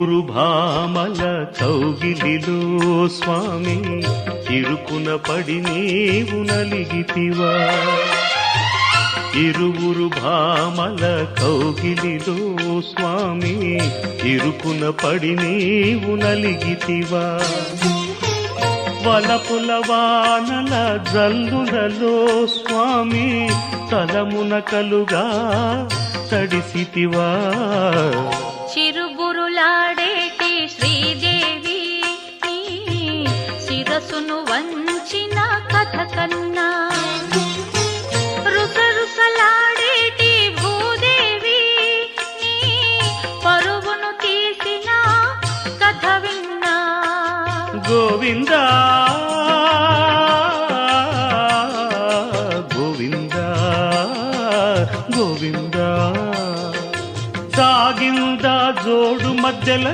భామల కౌగిలిలో స్వామి ఇరుకున పడి నీవు నలిగితివా. ఇరువురు భామల కౌగిలిలో స్వామి ఇరుకున పడి నీవు నలిగితివా. వలపుల వానల జల్లులలో స్వామి తలమునకలుగా తడిసితివా. చిరుబురులాడేటి శ్రీదేవి శిరసును వంచిన కథ కన్నా రుసరుసలాడేటి భూదేవి పరువును తీసిన కథ విన్నా. గోవిందా గోవిందా గోవిందా సాగిందా జోడు మధ్యల